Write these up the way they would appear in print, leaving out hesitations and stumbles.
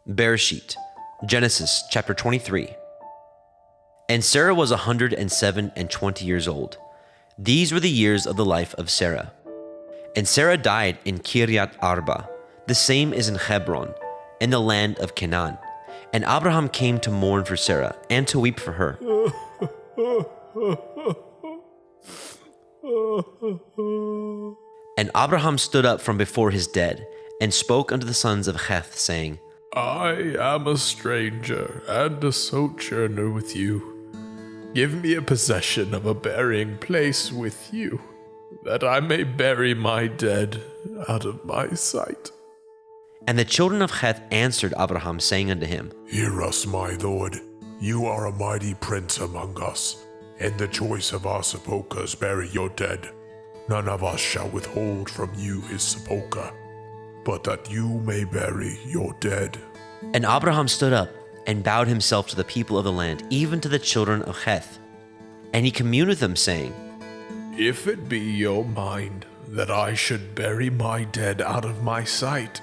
Bereshit, Genesis chapter 23. And Sarah was 107 and 20 years old. These were the years of the life of Sarah. And Sarah died in Kiryat Arba, the same is in Hebron, in the land of Canaan. And Abraham came to mourn for Sarah and to weep for her. And Abraham stood up from before his dead, and spoke unto the sons of Heth, saying, I am a stranger and a sojourner with you. Give me a possession of a burying place with you, that I may bury my dead out of my sight. And the children of Heth answered Abraham, saying unto him, Hear us, my lord. You are a mighty prince among us. In the choice of our sepulchres bury your dead. None of us shall withhold from you his sepulchre, but that you may bury your dead. And Abraham stood up and bowed himself to the people of the land, even to the children of Heth. And he communed with them, saying, If it be your mind that I should bury my dead out of my sight,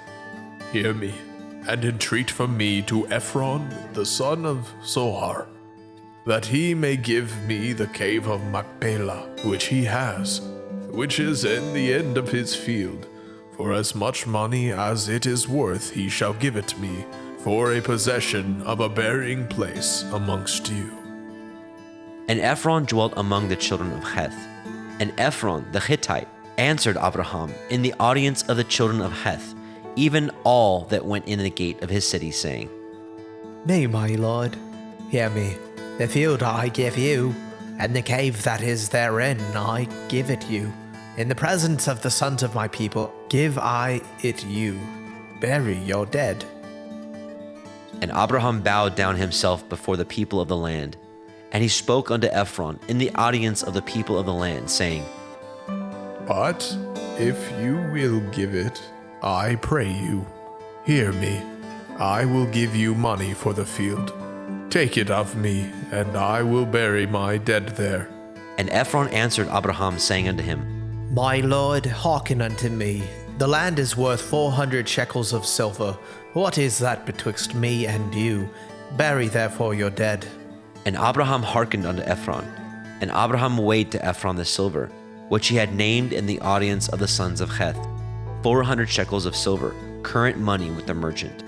hear me, and entreat from me to Ephron, the son of Zohar, that he may give me the cave of Machpelah, which he has, which is in the end of his field. For as much money as it is worth he shall give it me, for a possession of a burying place amongst you. And Ephron dwelt among the children of Heth. And Ephron the Hittite answered Abraham in the audience of the children of Heth, even all that went in the gate of his city, saying, Nay, my lord, hear me. The field I give you, and the cave that is therein I give it you. In the presence of the sons of my people give I it you. Bury your dead. And Abraham bowed down himself before the people of the land. And he spoke unto Ephron in the audience of the people of the land, saying, But if you will give it, I pray you, hear me. I will give you money for the field. Take it of me, and I will bury my dead there. And Ephron answered Abraham, saying unto him, My lord, hearken unto me. The land is worth 400 shekels of silver. What is that betwixt me and you? Bury therefore your dead. And Abraham hearkened unto Ephron. And Abraham weighed to Ephron the silver, which he had named in the audience of the sons of Heth, 400 shekels of silver, current money with the merchant.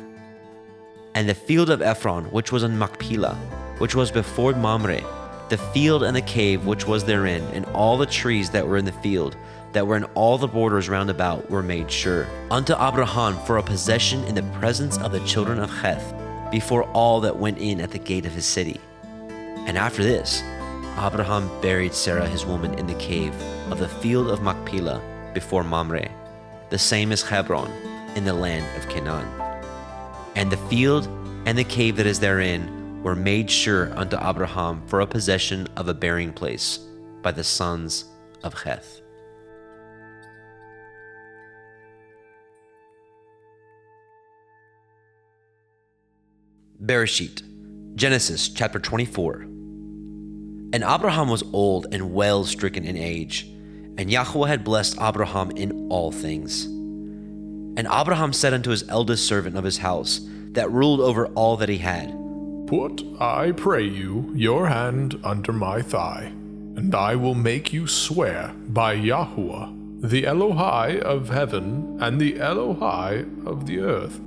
And the field of Ephron, which was in Machpelah, which was before Mamre, the field and the cave which was therein, and all the trees that were in the field, that were in all the borders round about, were made sure unto Abraham for a possession in the presence of the children of Heth, before all that went in at the gate of his city. And after this, Abraham buried Sarah his woman in the cave of the field of Machpelah before Mamre, the same as Hebron, in the land of Canaan. And the field and the cave that is therein were made sure unto Abraham for a possession of a burying place by the sons of Heth. Bereshit, Genesis chapter 24. And Abraham was old and well stricken in age, and Yahweh had blessed Abraham in all things. And Abraham said unto his eldest servant of his house, that ruled over all that he had, Put, I pray you, your hand under my thigh, and I will make you swear by Yahweh, the Elohai of heaven and the Elohai of the earth,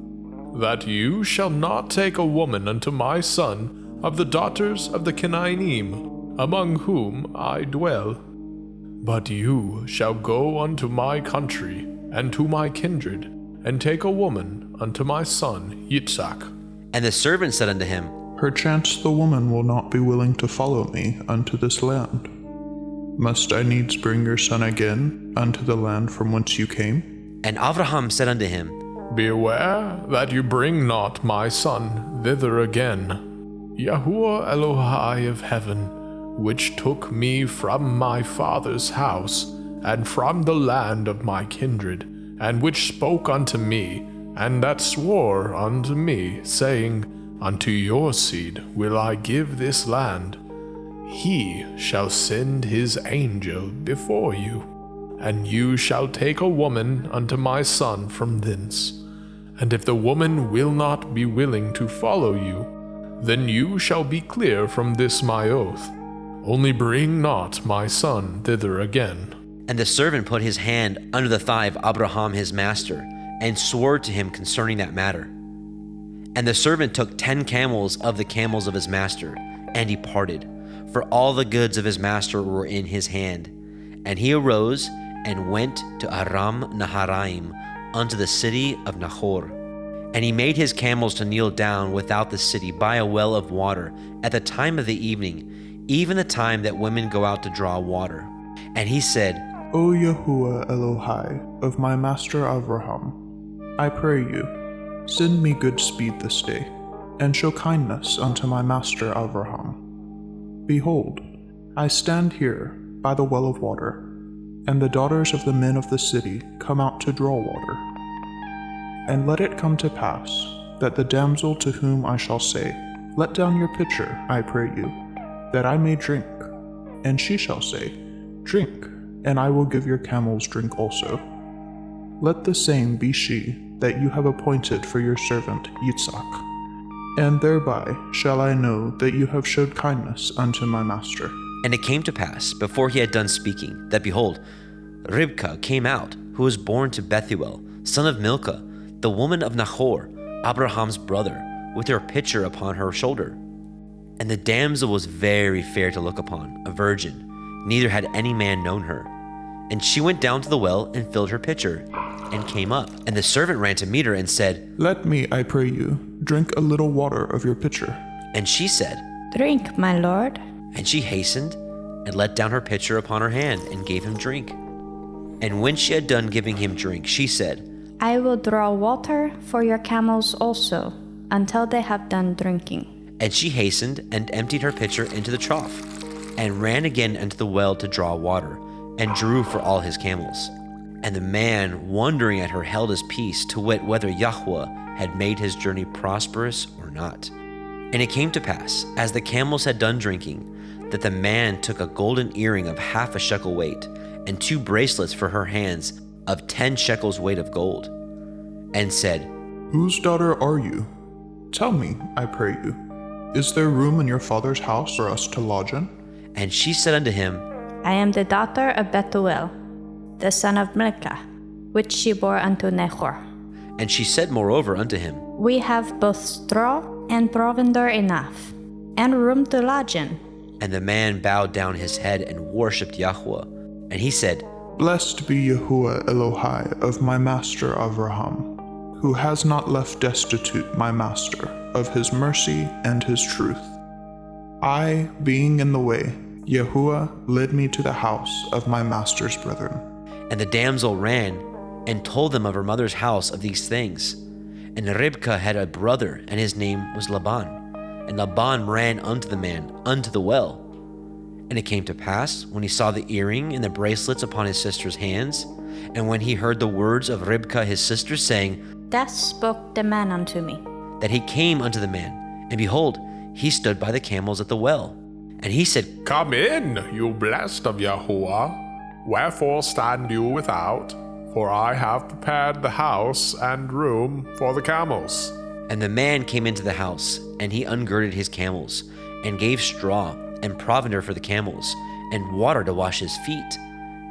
that you shall not take a woman unto my son of the daughters of the Canaanim, among whom I dwell. But you shall go unto my country and to my kindred, and take a woman unto my son Yitzhak. And the servant said unto him, Perchance the woman will not be willing to follow me unto this land. Must I needs bring your son again unto the land from whence you came? And Abraham said unto him, Beware that you bring not my son thither again. Yahuwah Elohai of heaven, which took me from my father's house, and from the land of my kindred, and which spoke unto me, and that swore unto me, saying, Unto your seed will I give this land. He shall send his angel before you, and you shall take a woman unto my son from thence. And if the woman will not be willing to follow you, then you shall be clear from this my oath. Only bring not my son thither again. And the servant put his hand under the thigh of Abraham his master, and swore to him concerning that matter. And the servant took 10 camels of the camels of his master, and departed, for all the goods of his master were in his hand. And he arose and went to Aram Naharaim, unto the city of Nahor. And he made his camels to kneel down without the city by a well of water at the time of the evening, even the time that women go out to draw water. And he said, O Yahuwah Elohai of my master Abraham, I pray you, send me good speed this day, and show kindness unto my master Abraham. Behold, I stand here by the well of water, and the daughters of the men of the city come out to draw water. And let it come to pass, that the damsel to whom I shall say, Let down your pitcher, I pray you, that I may drink. And she shall say, Drink, and I will give your camels drink also. Let the same be she that you have appointed for your servant Yitzhak. And thereby shall I know that you have showed kindness unto my master. And it came to pass, before he had done speaking, that behold, Ribkah came out, who was born to Bethuel, son of Milcah, the woman of Nahor, Abraham's brother, with her pitcher upon her shoulder. And the damsel was very fair to look upon, a virgin, neither had any man known her. And she went down to the well and filled her pitcher, and came up. And the servant ran to meet her and said, Let me, I pray you, drink a little water of your pitcher. And she said, Drink, my lord. And she hastened, and let down her pitcher upon her hand, and gave him drink. And when she had done giving him drink, she said, I will draw water for your camels also, until they have done drinking. And she hastened, and emptied her pitcher into the trough, and ran again unto the well to draw water, and drew for all his camels. And the man, wondering at her, held his peace, to wit whether Yahweh had made his journey prosperous or not. And it came to pass, as the camels had done drinking, that the man took a golden earring of 1/2 shekel weight, and 2 bracelets for her hands of 10 shekels weight of gold, and said, Whose daughter are you? Tell me, I pray you, is there room in your father's house for us to lodge in? And she said unto him, I am the daughter of Bethuel, the son of Milcah, which she bore unto Nahor. And she said moreover unto him, We have both straw and provender enough, and room to lodge in. And the man bowed down his head and worshipped Yahweh. And he said, Blessed be Yahuwah Elohai of my master Abraham, who has not left destitute my master of his mercy and his truth. I, being in the way, Yahuwah led me to the house of my master's brethren. And the damsel ran and told them of her mother's house of these things. And Ribkah had a brother, and his name was Laban. And Laban ran unto the man, unto the well. And it came to pass, when he saw the earring and the bracelets upon his sister's hands, and when he heard the words of Ribkah his sister, saying, Thus spoke the man unto me. that he came unto the man. And behold, he stood by the camels at the well. And he said, Come in, you blessed of Yahuwah. Wherefore stand you without? For I have prepared the house and room for the camels. And the man came into the house, and he ungirded his camels, and gave straw and provender for the camels, and water to wash his feet,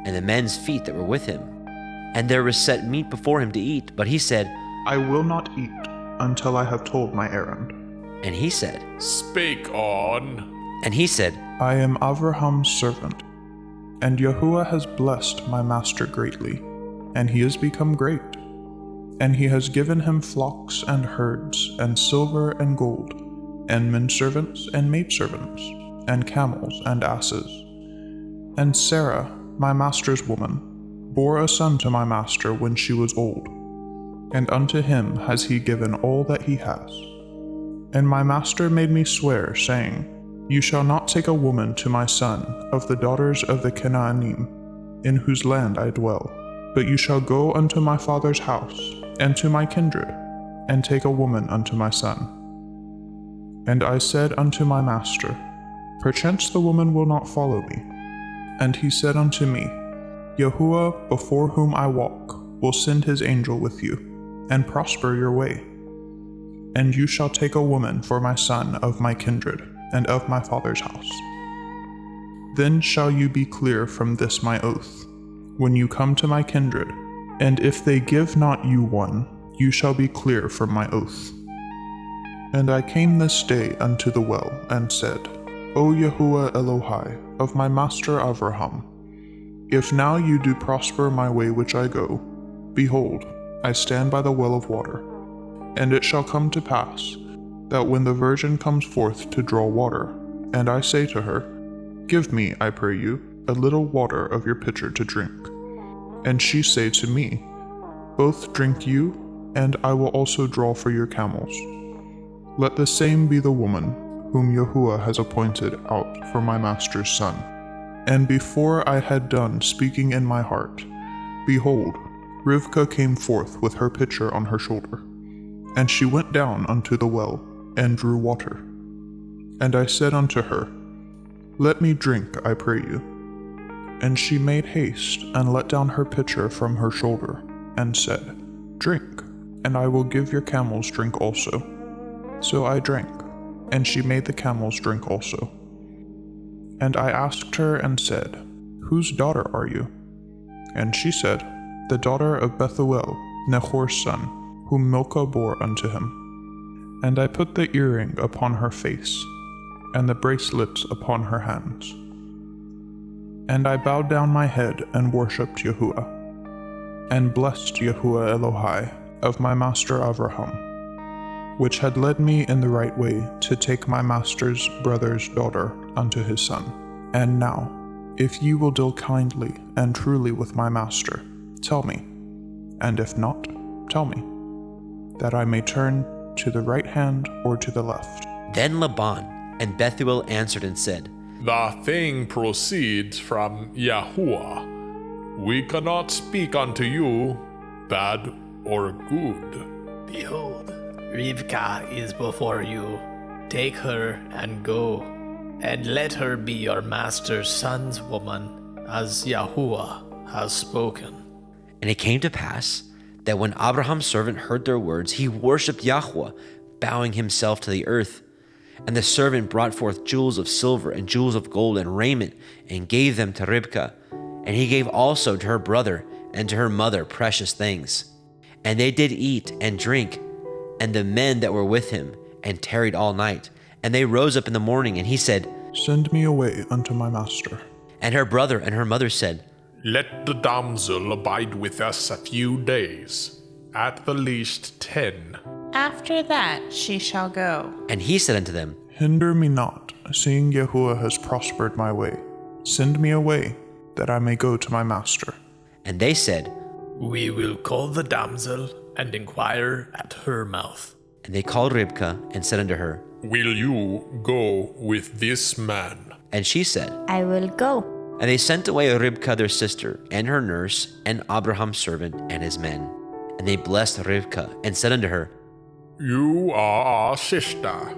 and the men's feet that were with him. And there was set meat before him to eat, but he said, I will not eat until I have told my errand. And he said, Speak on. And he said, I am Abraham's servant, and Yahuwah has blessed my master greatly, and he has become great. And he has given him flocks and herds, and silver and gold, and menservants and maidservants, and camels and asses. And Sarah, my master's woman, bore a son to my master when she was old, and unto him has he given all that he has. And my master made me swear, saying, You shall not take a woman to my son of the daughters of the Canaanim, in whose land I dwell, but you shall go unto my father's house, and to my kindred, and take a woman unto my son. And I said unto my master, Perchance the woman will not follow me. And he said unto me, Yahuwah, before whom I walk, will send his angel with you, and prosper your way. And you shall take a woman for my son of my kindred, and of my father's house. Then shall you be clear from this my oath, when you come to my kindred, and if they give not you one, you shall be clear from my oath. And I came this day unto the well, and said, O Yahuwah Elohai, of my master Avraham, if now you do prosper my way which I go, behold, I stand by the well of water. And it shall come to pass, that when the virgin comes forth to draw water, and I say to her, Give me, I pray you, a little water of your pitcher to drink. And she say to me, Both drink you, and I will also draw for your camels. Let the same be the woman whom Yahuwah has appointed out for my master's son. And before I had done speaking in my heart, behold, Rivkah came forth with her pitcher on her shoulder. And she went down unto the well, and drew water. And I said unto her, Let me drink, I pray you. And she made haste, and let down her pitcher from her shoulder, and said, Drink, and I will give your camels drink also. So I drank, and she made the camels drink also. And I asked her and said, Whose daughter are you? And she said, The daughter of Bethuel, Nahor's son, whom Milcah bore unto him. And I put the earring upon her face, and the bracelets upon her hands. And I bowed down my head and worshipped Yahuwah, and blessed Yahuwah Elohai of my master Avraham, which had led me in the right way to take my master's brother's daughter unto his son. And now, if ye will deal kindly and truly with my master, tell me, and if not, tell me, that I may turn to the right hand or to the left. Then Laban and Bethuel answered and said, The thing proceeds from Yahuwah. We cannot speak unto you bad or good. Behold, Rivkah is before you. Take her and go, and let her be your master's son's woman, as Yahuwah has spoken. And it came to pass that when Abraham's servant heard their words, he worshipped Yahweh, bowing himself to the earth. And the servant brought forth jewels of silver and jewels of gold and raiment, and gave them to Ribkah. And he gave also to her brother and to her mother precious things. And they did eat and drink, and the men that were with him, and tarried all night. And they rose up in the morning, and he said, Send me away unto my master. And her brother and her mother said, Let the damsel abide with us a few days, at the least 10. After that she shall go. And he said unto them, Hinder me not, seeing Yahuwah has prospered my way. Send me away, that I may go to my master. And they said, We will call the damsel and inquire at her mouth. And they called Ribkah and said unto her, Will you go with this man? And she said, I will go. And they sent away Ribkah their sister, and her nurse, and Abraham's servant, and his men. And they blessed Ribkah, and said unto her, You are our sister.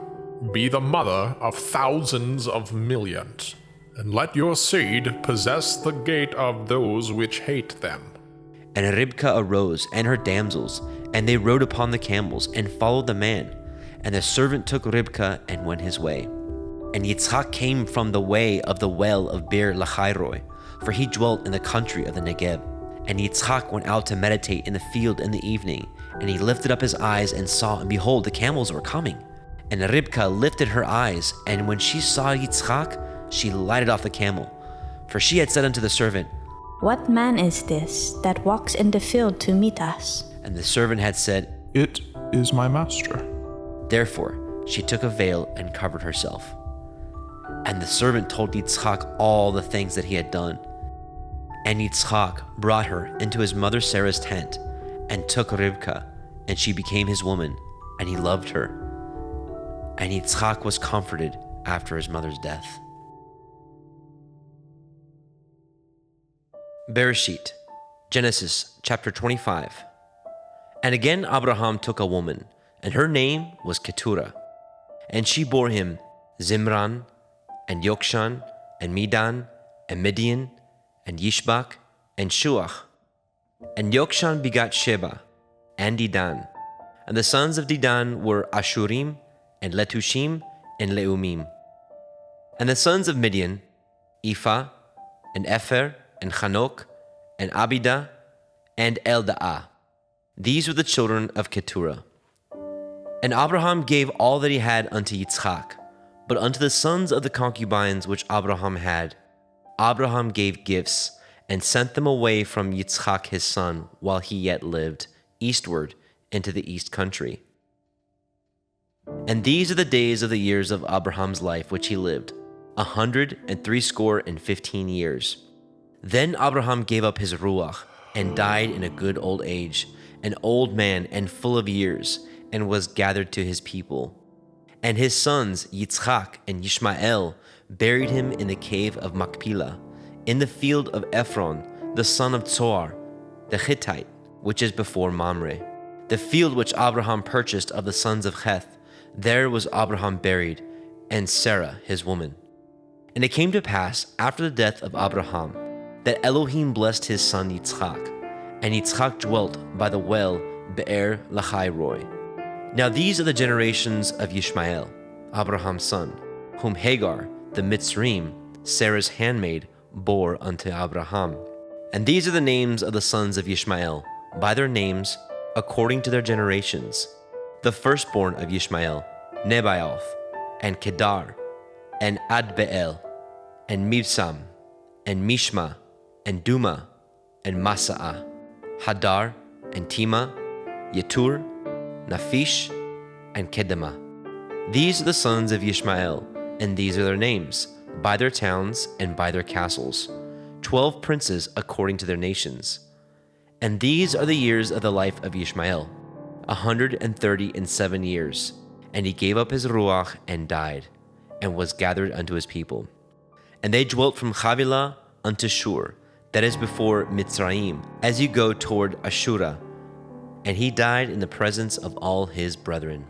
Be the mother of thousands of millions, and let your seed possess the gate of those which hate them. And Ribkah arose, and her damsels, and they rode upon the camels, and followed the man. And the servant took Ribkah, and went his way. And Yitzchak came from the way of the well of Beer Lachairoi, for he dwelt in the country of the Negeb. And Yitzchak went out to meditate in the field in the evening, and he lifted up his eyes and saw, and behold, the camels were coming. And Ribkah lifted her eyes, and when she saw Yitzchak, she lighted off the camel. For she had said unto the servant, What man is this that walks in the field to meet us? And the servant had said, It is my master. Therefore she took a veil and covered herself. And the servant told Yitzchak all the things that he had done. And Yitzchak brought her into his mother Sarah's tent, and took Ribkah, and she became his woman, and he loved her. And Yitzchak was comforted after his mother's death. Bereshit, Genesis chapter 25. And again Abraham took a woman, and her name was Keturah. And she bore him Zimran, and Yokshan, and Medan, and Midian, and Yishbak, and Shuach. And Yokshan begot Sheba, and Dedan. And the sons of Dedan were Ashurim, and Letushim, and Leumim. And the sons of Midian, Ephah, and Epher, and Chanok, and Abida, and Eldaah. These were the children of Keturah. And Abraham gave all that he had unto Yitzchak, but unto the sons of the concubines which Abraham had, Abraham gave gifts, and sent them away from Yitzchak his son, while he yet lived, eastward into the east country. And these are the days of the years of Abraham's life which he lived, 160 years. Then Abraham gave up his ruach, and died in a good old age, an old man and full of years, and was gathered to his people. And his sons Yitzchak and Yishmael buried him in the cave of Machpelah, in the field of Ephron, the son of Zohar, the Hittite, which is before Mamre. The field which Abraham purchased of the sons of Heth, there was Abraham buried, and Sarah his woman. And it came to pass, after the death of Abraham, that Elohim blessed his son Yitzchak, and Yitzchak dwelt by the well Be'er Lahai-roi. Now these are the generations of Yishmael, Abraham's son, whom Hagar, the Mitzrayim, Sarah's handmaid, bore unto Abraham. And these are the names of the sons of Yishmael, by their names, according to their generations. The firstborn of Yishmael, Nebaioth, and Kedar, and Adbeel, and Mibsam, and Mishma, and Duma, and Masaah, Hadar, and Tima, Yetur, Naphish, and Kedema. These are the sons of Yishmael, and these are their names, by their towns and by their castles, 12 princes according to their nations. And these are the years of the life of Yishmael, 137 years. And he gave up his ruach and died, and was gathered unto his people. And they dwelt from Havilah unto Shur, that is before Mitzrayim, as you go toward Ashura. And he died in the presence of all his brethren.